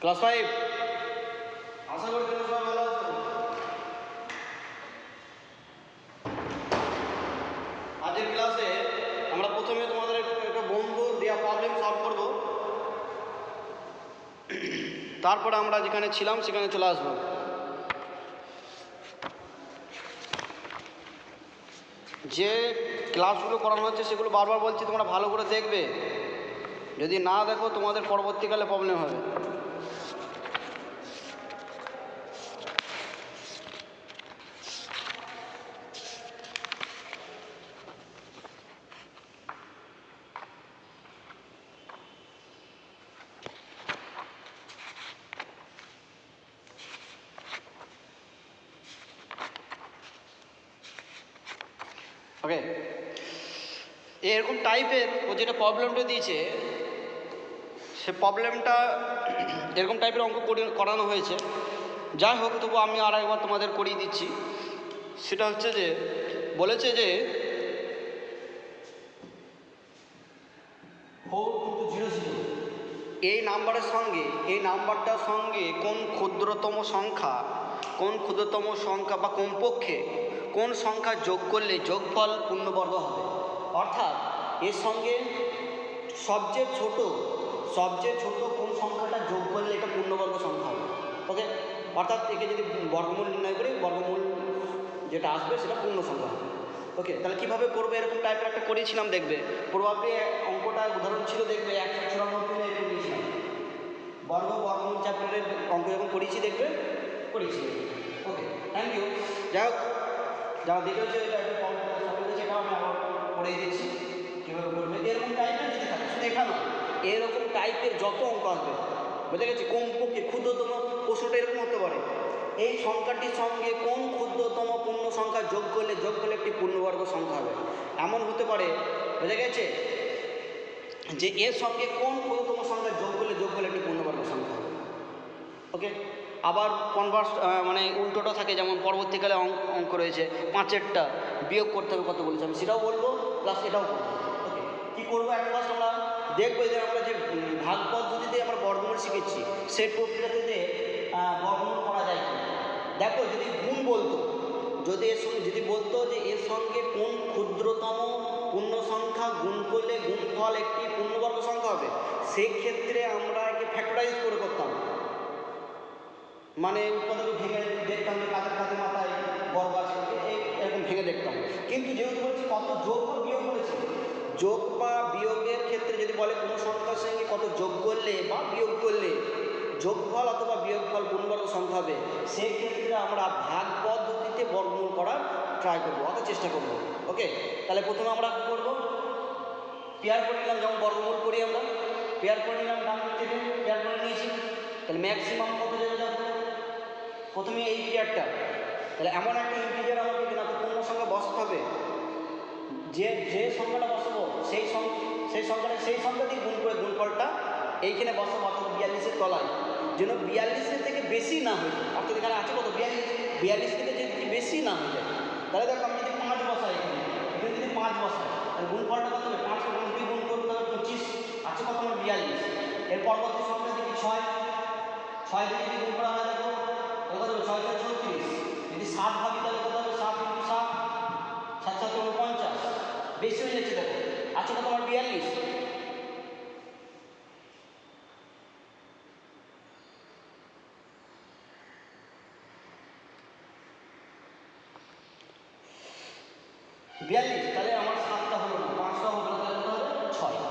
Class 5 আশা করি তোমরা সবাই ভালো আছো। আজকের ক্লাসে আমরা প্রথমে তোমাদের একটা বন্ধু দেওয়া প্রবলেম সলভ করব, তারপরে আমরা যেখানে ছিলাম সেখানে চলে আসবো। যে ক্লাসগুলো করানো হচ্ছে সেগুলো বারবার বলছি তোমরা ভালো করে দেখবে, যদি না দেখো তোমাদের পরবর্তীকালে প্রবলেম হবে। ওকে, এরকম টাইপের ও যেটা প্রবলেমটা দিয়েছে সে প্রবলেমটা এরকম টাইপের অঙ্ক করানো হয়েছে। যাই হোক, তবু আমি আর একবার তোমাদের করিয়ে দিচ্ছি। সেটা হচ্ছে যে বলেছে যে 4×0 এই নাম্বারের সঙ্গে এই নাম্বারটার সঙ্গে কোন ক্ষুদ্রতম সংখ্যা বা কমপক্ষে কোন সংখ্যা যোগ করলে যোগফল পূর্ণবর্গ হবে। অর্থাৎ এর সঙ্গে সবচেয়ে ছোট কোন সংখ্যাটা যোগ করলে এটা পূর্ণবর্গ সংখ্যা হবে। ওকে, অর্থাৎ একে যদি বর্গমূল নির্ণয় করি, বর্গমূল যেটা আসবে সেটা পূর্ণ সংখ্যা হবে। ওকে, তাহলে কীভাবে করবে, এরকম টাইপের একটা করেছিলাম, দেখবে প্রভাবে অঙ্কটা উদাহরণ ছিল, দেখবে 194 এরকম দিয়েছিলাম। বর্গমূল চ্যাপ্টারের অঙ্ক যখন করেছি দেখবে করেছি। ওকে, থ্যাংক ইউ। যাই হোক, যারা দেখেছে সেটাও আমি আবার পড়িয়ে দিচ্ছি কীভাবে করবে। এরকম টাইপের যদি থাকে, শুধু এখানে এরকম টাইপের যত অঙ্ক আসবে, বুঝে গেছি, কমপক্ষে ক্ষুদ্রতম প্রশ্নটা এরকম হতে পারে, এই সংখ্যাটির সঙ্গে কোন ক্ষুদ্রতম পূর্ণ সংখ্যা যোগ করলে একটি পূর্ণবর্গ সংখ্যা হবে। এমন হতে পারে, বুঝে গেছে, যে এর সঙ্গে কোন ক্ষুদ্রতম সংখ্যা যোগ করলে একটি পূর্ণবর্গ সংখ্যা হবে। ওকে, আবার কনভার্স মানে উল্টোটা থাকে, যেমন পরবর্তীকালে অঙ্ক রয়েছে 5-এরটা বিয়োগ করতে হবে কত বলেছে, আমি সেটাও বলবো, প্লাস এটাও করবো। ওকে, কী করবো, এক ক্লাস আমরা দেখবো যে আমরা যে ভাগ পদ্ধতিতে আমরা বর্গমূল শিখেছি সেই প্রক্রিয়াতে বর্গমূল করা যায় কি। দেখো, যদি গুণ বলতো, যদি বলতো যে এর সঙ্গে কোন ক্ষুদ্রতম পূর্ণ সংখ্যা গুণ করলে গুণফল একটি পূর্ণবর্গ সংখ্যা হবে, সেক্ষেত্রে আমরা একে ফ্যাক্টরাইজ করে করতাম, মানে উৎপাদকে ভেঙে দেখতাম যে কাঁধে মাথায় বর্গ আছে এরকম ভেঙে দেখতাম। কিন্তু যেহেতু বলছি কত যোগ বা বিয়োগ বলেছি, যোগ বা বিয়োগের ক্ষেত্রে যদি বলে কোনো সংখ্যার সঙ্গে কত যোগ করলে বা বিয়োগ করলে যোগফল অথবা বিয়োগফল পূর্ণবর্গ সংখ্যা হবে, সেক্ষেত্রে আমরা ভাগ পদ্ধতিতে বর্গমূল করার ট্রাই করবো, অর্থাৎ চেষ্টা করবো। ওকে, তাহলে প্রথমে আমরা কী করবো, পেয়ার করে নিলাম, যেমন বর্গমূল করি আমরা পেয়ার করে নিলাম, ডান থেকে পেয়ার করে নিয়েছি, তাহলে ম্যাক্সিমাম কত যাবে যাবো, প্রথমে এই পেয়ারটা, তাহলে এমন একটা ইন্টিজার আমাকে কিনা পূর্ণ সংখ্যা বসাতে হবে, যে সংখ্যাটা বসাবো সেই সংখ্যা দিয়ে গুণ করে গুণফলটা এইখানে বসাবো, অর্থাৎ 42-এর তলায়, যেন 42-এর থেকে বেশি না হয়ে যায়। অর্থাৎ এখানে আছে কত, 42 থেকে যদি বেশি না হয়ে যায়, তাহলে দেখো আমি যদি 5 বসাই, এখানে যদি 5 বসাই, তাহলে গুণফলটা কত হবে, 5 দিয়ে গুণ করতে হবে 25, আছে কত আমার 42। এর পরবর্তী সংখ্যা দেখি 6 দিয়ে যদি গুণ করা হয়, দেখো কত হবে, 6 × 36, যদি 7 ভাবি তাহলে কত হবে, 7 × 7, 7 × 7 = 50, বেশি হয়ে যাচ্ছে। দেখো আছে কত আমার 42। তাহলে আমার 7টা হলো না, 5টা হলো না, তাহলে কত হবে,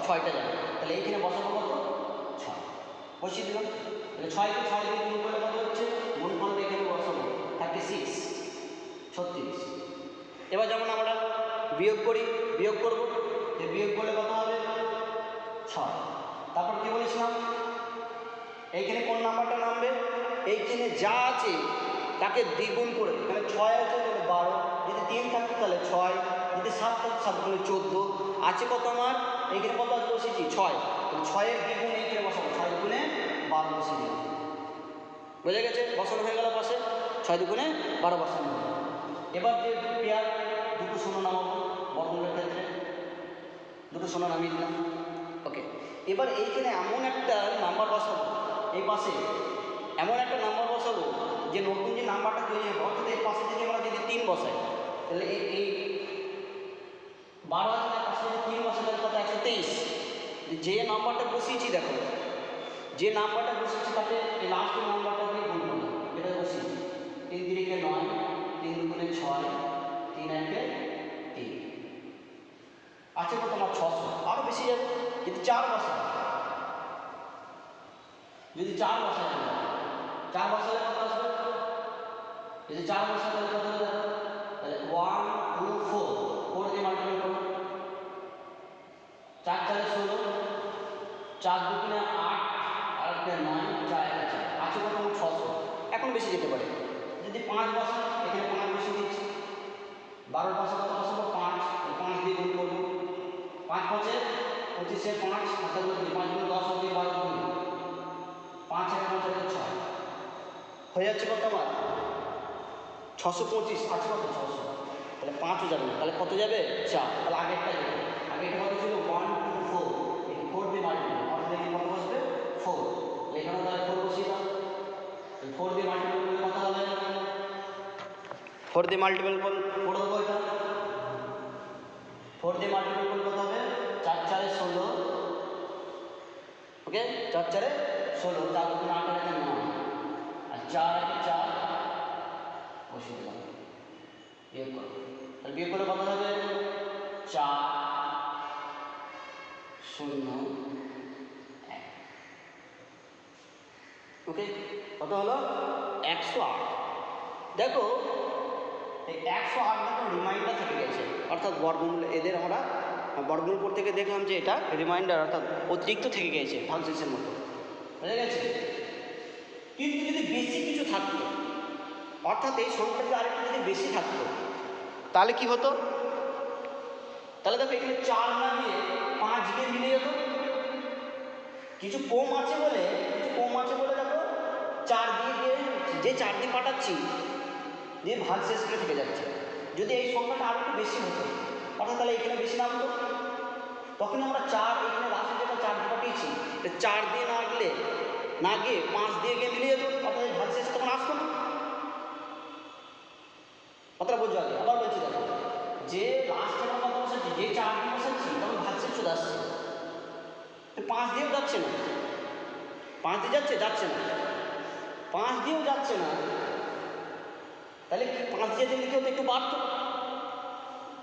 6টা যাবে। তাহলে এইখানে বসাবো কত, 6 বসিয়ে দিলাম। তাহলে 6কে 6 দিয়ে গুণ করলে কত হচ্ছে, গুণফলটা এখানে বসাবো 36। এবার যেমন আমরা বিয়োগ করবো, যে বিয়োগ করলে কত হবে, 6। তারপর কি বলেছিলাম, এইখানে কোন নাম্বারটা নামবে, এইখানে যা আছে তাকে দ্বিগুণ করে, এখানে 6 আছে তাহলে 12, যদি 3 থাকতো তাহলে 6, যদি 7 থাকতো 7 × 14, আছে কত আমার, এইখানে কত আছে বসেছি 6, 6-এর দ্বিগুণ এইখানে বসাবো, 6 × 12 বসিয়ে দিলাম। বোঝা গেছে, বসানো হয়ে গেল পাশে, 6 × 12 বসানো হলো। এবার যে পেয়ার দুটো শূন্য নামাবো, বর্গমূলের ক্ষেত্রে দুটো শূন্য নামিয়ে দিলাম। ওকে, এবার এইখানে এমন একটা নাম্বার বসাবো এই পাশে এমন একটা নাম্বার বসাবো যে নতুন যে নাম্বারটা তৈরি হবে, অর্থাৎ এর পাশে যদি আমরা যদি 3 বসাই, তাহলে এই 12 আছে, পাশে যদি 3 বসাই তাহলে কত? 123। যে নাম্বারটা বসিয়েছি দেখো, যে নাম্বারটা বসিয়েছি তাকে এই লাস্টের নাম্বারটা দিয়ে গুণ করবো, এটা বসিয়েছি 3 3 9, 3 2 6, 3 1 3 আছে কত? আমার 600। আরও বেশি যাবে যদি 4 বসাই, যদি 4 বসাই, 4 বসালে কত আসবে? যদি 4 বসাই তাহলে কত হবে? তাহলে 1 2 4, 4 দিয়ে মাল্টিপ্লাই করো, 4 4 16, 4 2 8, আর 9, 4 1 4 আছে কত? 600। এখন বেশি যেতে পারে। যদি 5 বসাই, এখানে 5 বেশি দিচ্ছি, 12 বসা কত বসাবো? 5, 5 দিয়ে গুণ করবো, 5 5 25 5, 5 গুণ 5 গুণ 10 হবে, 12 গুণ 5 1 5 6 হয়ে যাচ্ছে কত আমার? 625 আছে কত? 600। তাহলে 5ও যাবে না, তাহলে কত যাবে? 4। তাহলে আগেরটা যাবে, আগেরটা কত ছিল? 1 2 4, এই 4 দিয়ে মাল্টিপ্লাই, অর্থাৎ এখানে কত বসবে? 4। এখানেও তাহলে 4 বসিয়ে দাও, 4 দিয়ে মাল্টিপ্লাই করলে কত হবে? 4 দিয়ে মাল্টিপ্লাই করলে পড়ে দেবো এটা, 4 দিয়ে মাল্টিপ্লাই করলে কত হবে? 4 4 16, ওকে, 4 4 16, 4 2 8 আর 9, আর 4 1 4 বসিয়ে দিলাম, বিয়োগ করো, তাহলে বিয়োগ করে কত হবে? 4 0 1, ওকে, কত হলো? 108। দেখো এই 108 দেখো রিমাইন্ডার থেকে গেছে, অর্থাৎ বর্গমূল, এদের আমরা বর্গমূল পর থেকে দেখলাম যে এটা রিমাইন্ডার, অর্থাৎ অতিরিক্ত থেকে গেছে ভাগশেষের মতো, বুঝে গেছে। কিন্তু যদি বেশি কিছু থাকতো, অর্থাৎ এই সংখ্যাটা আরেকটু যদি বেশি থাকতো, তাহলে কি হতো? তাহলে দেখো এখানে 4 না দিয়ে 5 দিয়ে মিলে যেত। কিছু কম আছে বলে দেখো 4 দিয়ে যে 4 দিয়ে পাঠাচ্ছি দিয়ে ভাগশেষ করে থেকে যাচ্ছে। যদি এই সংখ্যাটা আরো একটু বেশি হতো, অর্থাৎ তাহলে এখানে বেশি নামতো, তখন আমরা 4 এখানে লাস্টে যেটা 4 দিয়ে পাঠিয়েছি, 4 দিয়ে না গিয়ে 5 দিয়ে গিয়ে মিলে যেত, অর্থাৎ এই ভাগশেষ তখন আসতো না। কথাটা বলছো আগে, আবার বলছি দেখো, যে লাস্টে আমরা কত বসাচ্ছি, যে 4 দিয়ে বসাচ্ছি তখন ভাগশেষ চলে আসছে, 5 দিয়েও যাচ্ছে না, 5 দিয়ে যাচ্ছে না, 5 দিয়েও যাচ্ছে না, তাহলে 5 দিয়ে লিখে হতো একটু বাড়তো।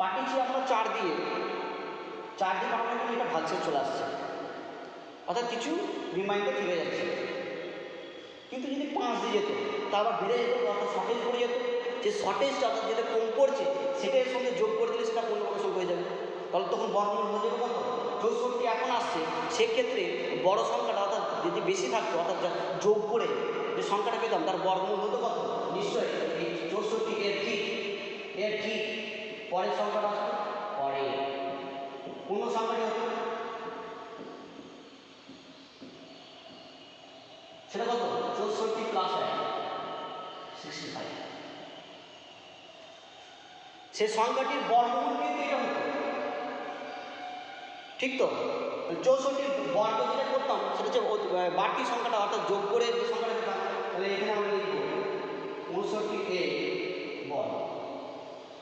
পাঠিয়েছি আমরা 4 দিয়ে পাঠানোর জন্য এটা ভাগশেষ চলে আসছে, অর্থাৎ কিছু রিমাইন্ডার থেকে যাচ্ছে। কিন্তু যদি 5 দিয়ে যেত তা আবার বেড়ে যেত, অর্থাৎ শর্টেজ পড়ে যেত। যে শর্টেজটা অর্থাৎ যেটা কম পড়ছে সেটার সঙ্গে যোগ করে দিলে সেটা পূর্ণ বড় সংখ্যা হয়ে যাবে, তাহলে তখন বর্গমূল হয়ে যাবে কত? 64 এখন আসছে। সেক্ষেত্রে বড় সংখ্যাটা অর্থাৎ যদি বেশি থাকতো, অর্থাৎ যোগ করে যে সংখ্যাটা পেতাম তার বর্গমূল হতো কত? নিশ্চয়ই এই 64 এর ঠিক পরের সংখ্যাটা আসতো, পরে পূর্ণ সংখ্যাটি হতো সেটা কত? 64 প্লাস 1 65। সে সংখ্যাটির বর্গমূল কিন্তু এটা হতো, ঠিক তো? 64 বর্গ যেটা করতাম সেটা হচ্ছে বাড়তি সংখ্যাটা, অর্থাৎ যোগ করে যে সংখ্যাটা পেতাম, তাহলে এখানে আমরা লিখব 65 বর্গ।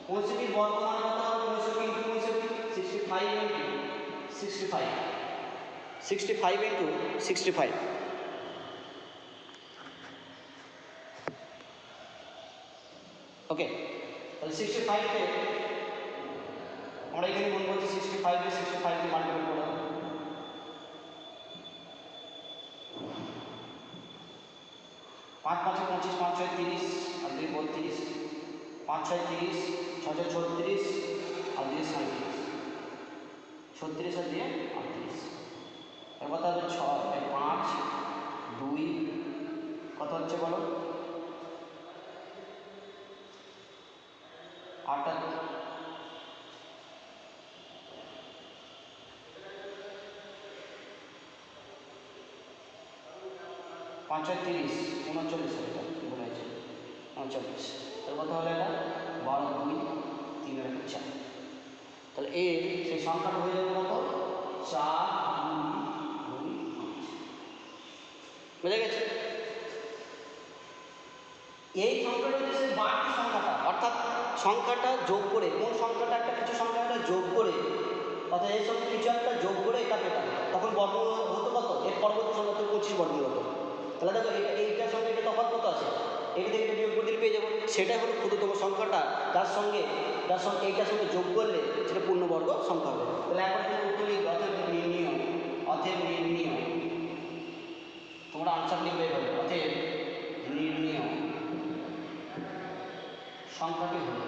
65 বর্গ মানে কত হবে? 65 ইন্টু 65, 65 ইন্টু 65, 65 ইন্টু 65। ওকে, তাহলে 65কে আমরা এখানে গুণ করছি, 65 দিয়ে মাল্টিপ্লাই করে দেবো, 5 5 25, 5 6 30, আর 2 32, 5 6 30, 6 6 36, আর 2 37, 36 আর 2 38। এর কথা হবে 6 5 2 কত হচ্ছে বলো? 8 5 6 30, 39, এটা বলে আছে 39। এর কথা হলো এটা 12 2 3 আর 4, তাহলে এর সেই সংখ্যাটা হয়ে যাবে কত? 4 2 2 5। বুঝে গেছে? এই সংখ্যাটা হচ্ছে সেই বাড়তি সংখ্যাটা, অর্থাৎ সংখ্যাটা যোগ করে, কোন সংখ্যাটা একটা কিছু সংখ্যাটা যোগ করে, অর্থাৎ এই সঙ্গে কিছু একটা যোগ করে এটা পেতাম, তখন বর্গমূল হতো কত, এর পরবর্তী সংখ্যা হতো 25 বর্গমূল হতো। তাহলে দেখো এইটার সঙ্গে এটা তফাৎ কত আছে, এটা থেকে এটা বিয়োগ করে দিলে পেয়ে যাবো, সেটাই হলো ক্ষুদ্রতম সংখ্যাটা, যার সঙ্গে এইটার সঙ্গে যোগ করলে সেটা পূর্ণবর্গ সংখ্যা হবে। তাহলে এখন তুমি উত্তর লিখবে অতএব নির্ণীয়, তোমরা আনসার লিখবে এভাবে, অতএব নির্ণীয় সংখ্যাটি হলো,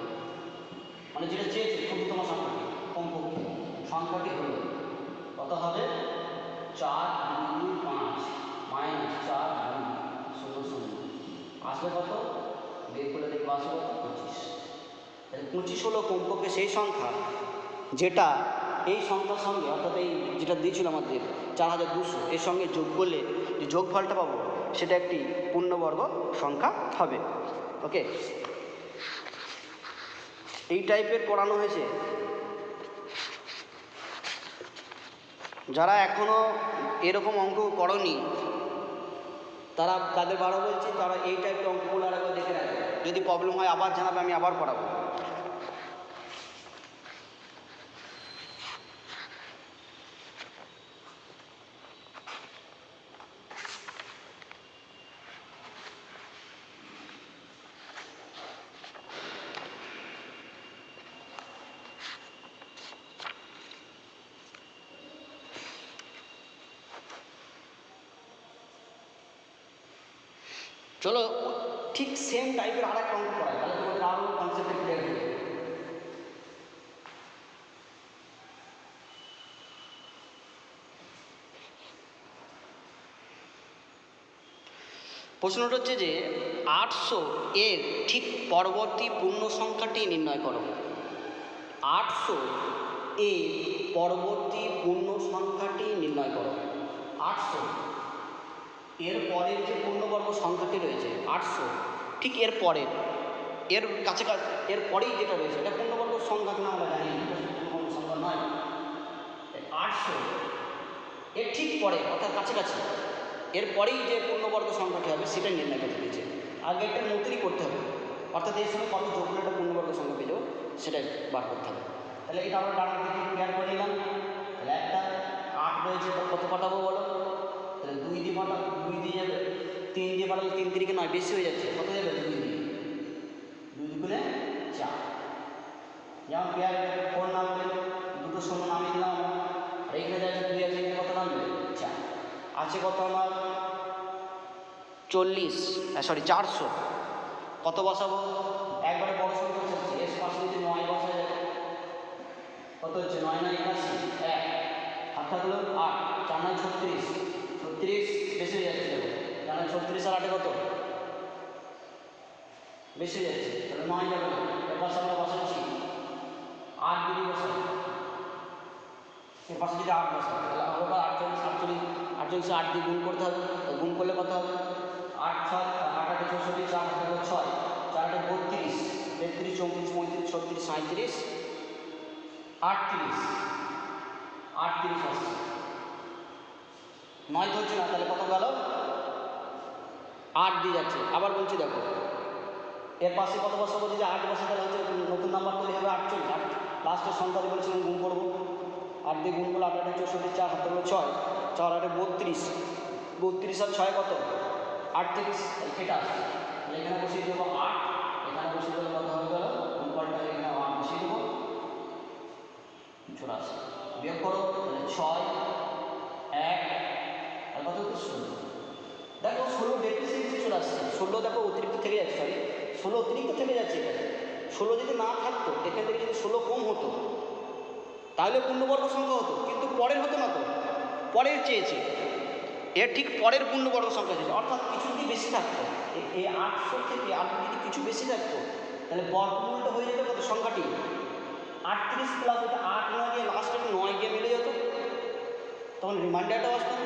মানে যেটা চেয়েছে ক্ষুদ্রতম সংখ্যাটি, কমপক্ষে সংখ্যাটি হলো কত হবে, 4 2 5 মাইনাস 4 2 0 0 আসবে কত, বের করে দেখবো আসবে কত, 25। তাহলে 25 হলো কমপক্ষে সেই সংখ্যা যেটা এই সংখ্যার সঙ্গে, অর্থাৎ এই যেটা দিয়েছিল আমাদের 4200, এর সঙ্গে যোগ করলে যে যোগফলটা পাবো সেটা একটি পূর্ণবর্গ সংখ্যা হবে। ওকে, এই টাইপের করানো হয়েছে। যারা এখনও এরকম অঙ্ক করনি তারা, তাদের বারো বলছি, তারা এই টাইপের অঙ্কগুলো আর একবার দেখে রাখবে, যদি প্রবলেম হয় আবার জানাবে, আমি আবার পড়াবো। চলো ঠিক সেম টাইপের আর একটা অঙ্ক করাই, তাহলে তোমাদের আরও কনসেপ্টে ক্লিয়ার হবে। প্রশ্নটা হচ্ছে যে 800 এর ঠিক পরবর্তী পূর্ণ সংখ্যাটি নির্ণয় করো। 800 এর পরবর্তী পূর্ণ সংখ্যাটি নির্ণয় করো। 800 এর পরের যে পূর্ণবর্গ সংখ্যাটি রয়েছে 800, ঠিক এর পরের, এর কাছাকাছি, এর পরেই যেটা রয়েছে এটা পূর্ণবর্গ সংখ্যা কিনা আমরা জানি, পূর্ণবর্গ সংখ্যা নয়। 800 এর ঠিক পরে, অর্থাৎ কাছাকাছি, এর পরেই যে পূর্ণবর্গ সংখ্যাটি হবে সেটা নির্ণয় করতে দিয়েছে। আগে একটা নতুনই করতে হবে, অর্থাৎ এর সঙ্গে কত যোগ করে একটা পূর্ণবর্গ সংখ্যা পেয়ে যাবো, সেটাই বার করতে হবে। তাহলে এটা আমরা ডান দিকে ক্লিয়ার করে নিলাম। তাহলে একটা 8 রয়েছে, তো কত কাটাবো বলো, তাহলে 2 দিয়ে পাঠাবো, 2 দিয়ে যাবে, 3 দিয়ে পাঠালে 3 তিরিকে 9, বেশি হয়ে যাচ্ছে, কত যাবে, 2 দিয়ে, 2 দুগুণে 4। যেমন পেয়ার 4 নামবে, দুটো শূন্য নামিয়ে দিলাম আমরা, আর এখানে যাচ্ছে 2 আছে, এখানে কত নামবে, 4 আছে, কত আমার 400, কত বসাবো, একবারে বড় সংখ্যা বসাচ্ছি, এর পাশে যদি 9 বসা যায় কত হচ্ছে, 9 9 81, 1 হাতটা দিল 8, 4 9 36, 36 বেশি হয়ে যাচ্ছে, দেখো 4 9 36 আর 8 কত বেশি হয়ে যাচ্ছে, তাহলে 9 যাবে না, এর পাশে আমরা বসাচ্ছি 8 যদি বসাই, এর পাশে যদি 8 বসাই তাহলে আমরা 48 48, 48 8 দিয়ে গুণ করতে হবে, গুণ করলে কত হবে, 8 6 8 8 64, 4 6 4 8 32, 33 34 35 36 37 38, 38 আসছে, 9 ধরছে না, তাহলে কত গেল, 8 দিয়ে যাচ্ছে। আবার বলছি দেখো, এর পাশে কত বসাবো, যদি 8 বসে তাহলে হচ্ছে নতুন নাম্বার তৈরি হবে 48, 8 লাস্টের সংখ্যা দিয়ে বলেছিলাম গুণ করবো, 8 দিয়ে গুণ করলে 8 8 64, 4 হাতে হলো 6, 4 8 32, 32 আর 6 কত 38, এটা আসছে, তাহলে এখানে বসিয়ে দেবো 8, এখানে বসিয়ে দেবো কত হয়ে গেল, গুণ পাল্টা এখানে 8 বসিয়ে দেবো 84, বিয়োগ করো, তাহলে 6 1 আর কত হচ্ছে 16, দেখো 16 ডেফিসিয়েন্সি চলে আসছে, 16 দেখো অতিরিক্ত থেকে যাচ্ছে, সরি 16 অতিরিক্ত থেকে যাচ্ছে, এখানে 16 যদি না থাকতো, এখান থেকে যদি 16 কম হতো তাহলে পূর্ণবর্গ সংখ্যা হতো, কিন্তু পরের হতো না, তো পরের চেয়েছে, এর ঠিক পরের পূর্ণবর্গ সংখ্যা চেয়েছে, অর্থাৎ কিছু যদি বেশি থাকতো, এই 800 থেকে 8 যদি কিছু বেশি থাকতো তাহলে বর্গমূলটা হয়ে যেত কত, সংখ্যাটি 38 প্লাস এটা 8 9 দিয়ে লাস্ট একটা 9 গিয়ে মিলে যেত, তখন রিমাইন্ডারটাও আসতো না।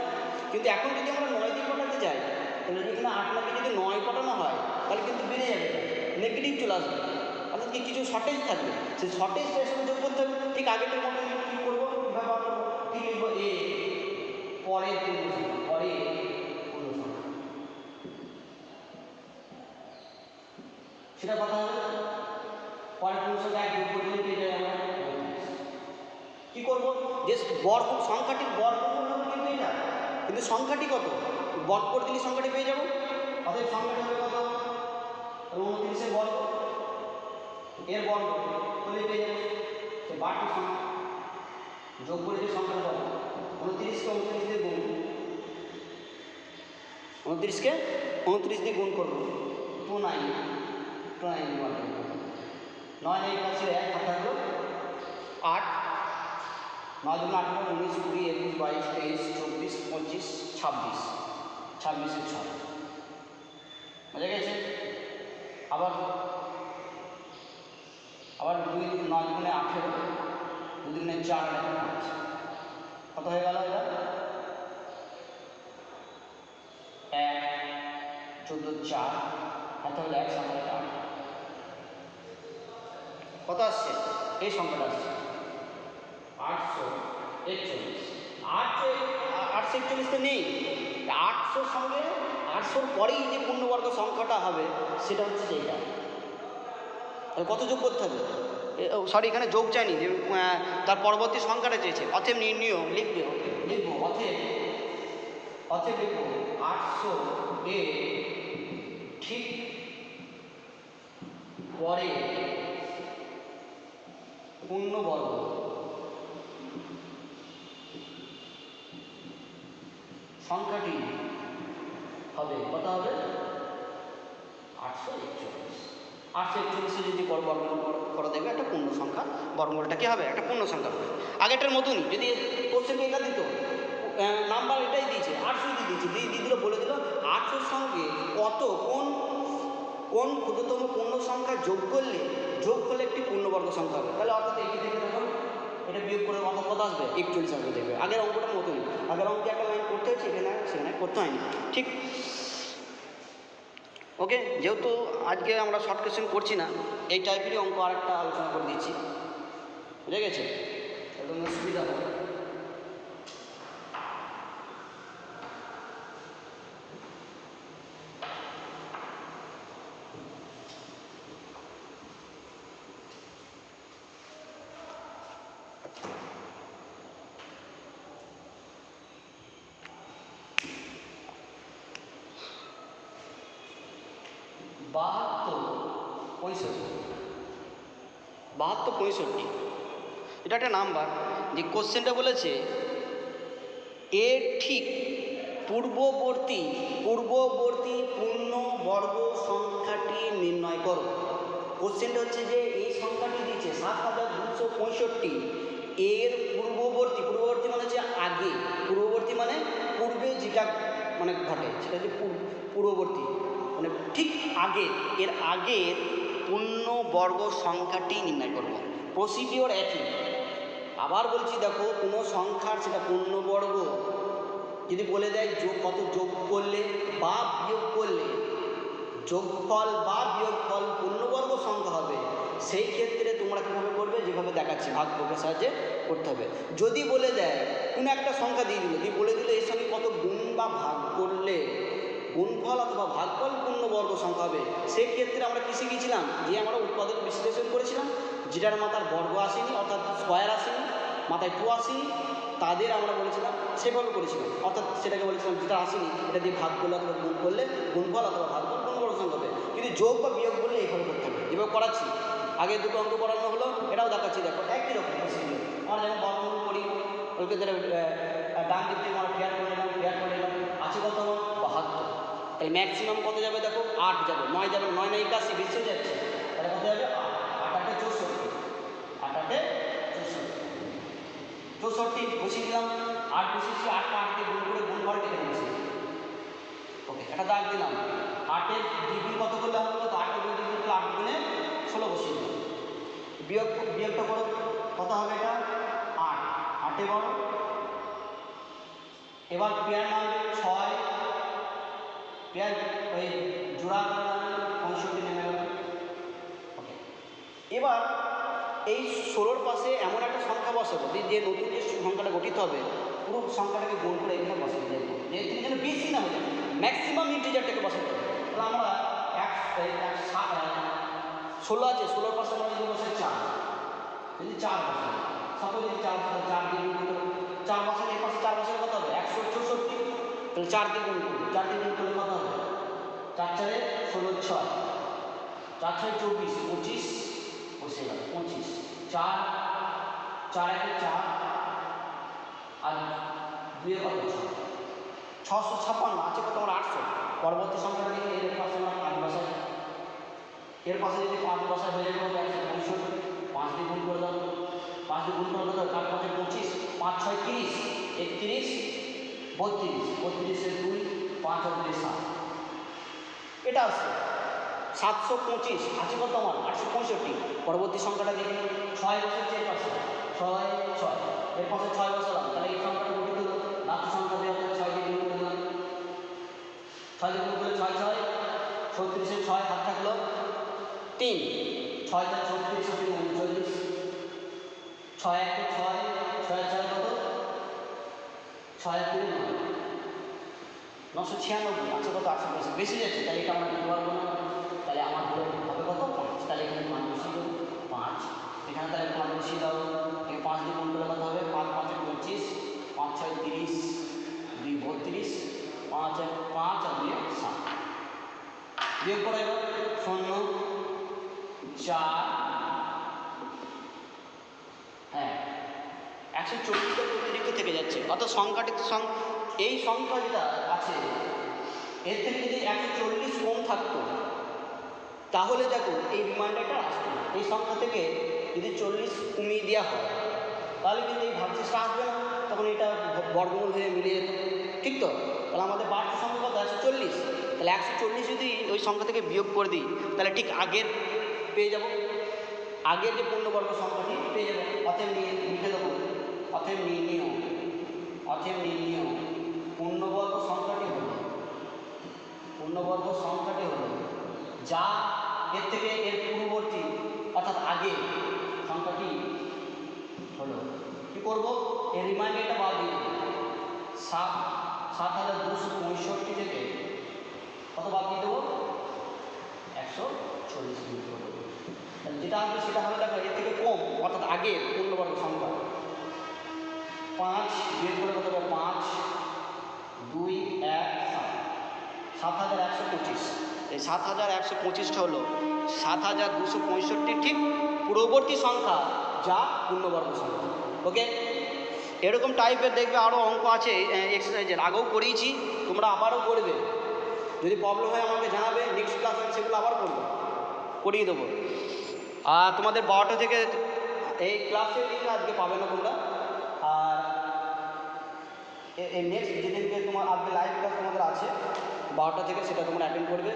কিন্তু এখন যদি আমরা 9 দিয়ে কাটাতে যাই, তাহলে এখানে 8 9 যদি 9 কাটানো হয় তাহলে কিন্তু বেড়ে যাবে, নেগেটিভ চলে আসবে, অর্থাৎ কি কিছু শর্টেজ থাকবে, সেই শর্টেজটা এর সঙ্গে যোগ করতে হবে। ঠিক আগেরটার মতো কী করবো, কীভাবে বার করবো, কী লিখবো, এ পরের পূর্ণ সংখ্যা, পরের পূর্ণ সংখ্যা, সেটা কথা হবে পরের পূর্ণ সংখ্যা এক যোগ করলে পেয়ে যাবে আমরা কী করবো যে বর্গ সংখ্যাটির বর্গমূল হবে কিন্তু এটা কিন্তু সংখ্যাটি কত বর্গ করে দিলে সংখ্যাটি পেয়ে যাবো অতএব সংখ্যাটি হবে কত 29 এর বর্গ এর বর্গ করলে পেয়ে যাবো সে বাড়তি সংখ্যা যোগ করে যে সংখ্যাটা পাবো 29কে 29 দিয়ে গুণ 29কে 29 দিয়ে গুণ করবো 29 9 9 কাছে 1 হাত থাকলো 8 9 2 18 19 20 21 22 23 24 25 26 26 6 বুঝা গেছে আবার 2 9 গুণে 18 2 দুগুণে 4 কত হয়ে গেল এটা 1 14 4 এত হলে 1 সংখ্যাটা 8 কত আসছে এই সংখ্যাটা আসছে 841 841 তো নেই 800 সঙ্গে 800 পরেই যে পূর্ণবর্গ সংখ্যাটা হবে সেটা হচ্ছে যেটা কত যোগ করতে হবে সরি এখানে যোগ চাইনি যে তার পরবর্তী সংখ্যাটা চেয়েছে অতএব নির্ণয় লিখবো অতএব লিখবো 800 এর ঠিক পরে পূর্ণবর্গ সংখ্যাটি হবে কত হবে 841 যদি বর্গমূল করে দেবে একটা পূর্ণ সংখ্যা বর্গমূলটা কি হবে একটা পূর্ণ সংখ্যা হবে আগেরটার মতনই যদি কোশ্চেনকে এটা দিত নাম্বার এটাই দিয়েছে 800 দিয়েছে দিয়ে দিল বলে দিল 800 সঙ্গে কত কোন ক্ষুদ্রতম পূর্ণ সংখ্যা যোগ করলে একটি পূর্ণবর্গ সংখ্যা হবে তাহলে অর্থাৎ এই থেকে দেখুন এটা বিয়োগ করে অর্থাৎ কত আসবে 41 আসবে দেখবে আগের অঙ্কটার মতনই আগের অঙ্কে একটা লাইন করতে হচ্ছে সেখানে করতে হয়নি ঠিক ওকে যেহেতু আজকে আমরা শর্ট কোয়েশ্চেন করছি না এই টাইপেরই অঙ্ক আরেকটা আলোচনা করে দিচ্ছি বুঝে গেছে একদম সুবিধা হবে বাহাত্তর পঁয়ষট্টি এটা একটা নাম্বার যে কোশ্চেনটা বলেছে এর ঠিক পূর্ববর্তী পূর্ণবর্গ সংখ্যাটি নির্ণয় করো কোশ্চেনটা হচ্ছে যে এই সংখ্যাটি দিয়েছে 7265 এর পূর্ববর্তী মানে হচ্ছে আগে পূর্ববর্তী মানে পূর্বে যেটা মানে ঘটে সেটা হচ্ছে পূর্ববর্তী মানে ঠিক আগে এর আগের পূর্ণবর্গ সংখ্যাটি নির্ণয় করব প্রসিডিওর একই আবার বলছি দেখো কোনো সংখ্যার সেটা পূর্ণবর্গ যদি বলে দেয় কত যোগ করলে বা বিয়োগ করলে যোগফল বা বিয়োগফল পূর্ণবর্গ সংখ্যা হবে সেই ক্ষেত্রে তোমরা কীভাবে করবে যেভাবে দেখাচ্ছি ভাগফলের সাহায্যে করতে হবে যদি বলে দেয় কোনো একটা সংখ্যা দিয়ে দিল বলে দিল এর সঙ্গে কত গুণ বা ভাগ করলে গুণফল অথবা ভাগফল পূর্ণবর্গ সংখ্যা হবে সেক্ষেত্রে আমরা কী শিখেছিলাম যে আমরা উৎপাদক বিশ্লেষণ করেছিলাম যেটার মাথার বর্গ আসেনি অর্থাৎ স্কোয়ার আসেনি মাথায় 2 আসেনি তাদের আমরা বলেছিলাম সেভাবে করেছিলাম অর্থাৎ সেটাকে বলেছিলাম যেটা আসেনি এটা দিয়ে ভাগ করলে অথবা গুণ করলে গুণফল অথবা ভাগফল পূর্ণবর্গ সংখ্যা হবে কিন্তু যোগ বা বিয়োগ করলে এইভাবে করতে হবে যেভাবে করাচ্ছি আগে দুটো অঙ্ক করানো হলো এটাও দেখাচ্ছি দেখো একই রকম আমরা যেমন বর্গমূল করি ওই ক্ষেত্রে ডান দিক থেকে আমরা ফেয়ার করে নিলাম আছে কত 72 তাহলে ম্যাক্সিমাম কত যাবে দেখো 8 যাবে 9 যাবে 9 9 81 বেশি হয়ে যাচ্ছে তাহলে কত যাবে 8 8 64 8 8 64 বসিয়ে দিলাম 8 বসিয়েছি 8 দিয়ে গুণ করে গুণফল কেটে দিয়েছি ওকে এটা দাগ দিলাম 8 এর দ্বিগুণ কত করলে হবে তো 8 এর দ্বিগুণ করলে 8 গুণে 16 বসিয়ে দিলাম বিয়োগটা করো কত হবে এটা 8 8 এ বড় এবার পেয়ার নামবে 6 পেয়ার ওই জোড়া নামবে 65 নেমে গেল ওকে এবার এই 16-র পাশে এমন একটা সংখ্যা বসাবো যে নতুন যে সংখ্যাটা গঠিত হবে পুরো সংখ্যাটাকে গুণ করে এখানে বসাতে দেবো যেহেতু যেন বেশি না হয়ে ম্যাক্সিমাম ইন্টিজারটাকে বসাতে হবে তাহলে আমরা 16 আছে, 16 পাশে আমরা যদি বসে 4, যদি 4 বসে, সাপোজ যদি 4 বসে, 4 দিয়ে গুণ করতে হবে, 4 বসে এর পাশে 4 বসে কত হবে 164, তাহলে 4 দিয়ে গুণ করুন, 4 দিয়ে গুণ করলে কত হবে 4 4 16 6, 4 6 24, 25 বসে গেল 25, 4 4 1 4 আর 2 কত 656 আছে কত আমার 800। পরবর্তী সংখ্যাটা দেখি এর পাশে আমরা 5 বসাই, এর পাশে যদি 5 বসাই হয়ে যাবে 165, 5 দিয়ে গুণ করে দাও, 5 দিয়ে গুণ করে দাও, 4 5 25, 5 6 30, 31 32, 32 এর 2, 5 আর 2 7, এটা আসছে 725 আছে কত আমার 865। পরবর্তী সংখ্যাটা দেখি 6 বসাচ্ছে এর পাশে 6 6, এর পাশে 6 বসালাম, তাহলে এই সংখ্যাটা গঠিত হলো, লাস্ট সংখ্যা দেওয়া হচ্ছে 6 দিয়ে গুণ করে দিলাম, 6 দিয়ে গুণ করলে 6 6 36 এর 6 হাত থাকলো 3, 6 4 36 আর 3 39, 6 1 6, 6 4 কত 6 1 2 996 আছে কত 800 বেশি যাচ্ছে, তাহলে এটা আমরা দিতে পারবো না, তাহলে আমার হবে কত 5, তাহলে এখানে 5 বসিয়ে দেবো 5, এখানে তাহলে 5 বসিয়ে দাও, এই 5 দিয়ে গুণ করলে কত হবে 5 5 25, 5 6 30, 2 32, 5 5 আর 2 7, বিয়োগ করে এবার 0 4 হ্যাঁ 140 অতিরিক্ত থেকে যাচ্ছে, অর্থাৎ সংখ্যাটি এই সংখ্যা যেটা আছে এর থেকে যদি 140 কম থাকতো তাহলে দেখো এই রিমাইন্ডারটা আসতো না, এই সংখ্যা থেকে যদি 40 কমিয়ে দেওয়া হয় তাহলে কিন্তু এই ভাগশেষটা আসবে না, তখন এটা বর্গমূল হয়ে মিলে যেত, ঠিক তো? তাহলে আমাদের বাড়তি সংখ্যা কত 140, তাহলে 140 যদি ওই সংখ্যা থেকে বিয়োগ করে দিই তাহলে ঠিক আগের পেয়ে যাব, আগের যে পূর্ণবর্গ সংখ্যাটি পেয়ে যাবো। অতএব লিখে দেবো অতএব নির্ণীয় পূর্ণবর্গ সংখ্যাটি হলো যা এর থেকে এর পূর্ববর্তী অর্থাৎ আগে সংখ্যাটি হলো, কী করবো এর রিমাইন্ডারটা বাদ দিয়ে দেবো, 7265 থেকে কত বাদ দিয়ে দেবো 140 বিয়োগ করে দেবো, যেটা আসবে সেটা হবে দেখো এর থেকে কম অর্থাৎ আগের পূর্ণবর্গ সংখ্যা, 5 বিয়োগ করে কত হবে 5 2 1 7, 7125, এই 7125টা হলো 7265 ঠিক পূর্ববর্তী সংখ্যা যা পূর্ণবর্গ সংখ্যা। ওকে, এরকম টাইপের দেখবে আরও অঙ্ক আছে এক্সারসাইজের, আগেও করিয়েছি, তোমরা আবারও করবে, যদি প্রবলেম হয় আমাকে জানাবে, নেক্সট ক্লাস আমি সেগুলো আবার করিয়ে দেবো। আর তোমাদের 12টা থেকে এই ক্লাসের লিঙ্ক আজকে পাবে না তোমরা, আর এই নেক্সট যেদিনকে তোমার আজকে লাইভ ক্লাস তোমাদের আছে 12টা থেকে, সেটা তোমরা অ্যাটেন্ড করবে,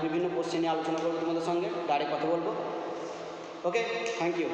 বিভিন্ন কোশ্চেন নিয়ে আলোচনা করবো তোমাদের সঙ্গে, ডাইরেক্ট কথা বলবো। ওকে, থ্যাংক ইউ।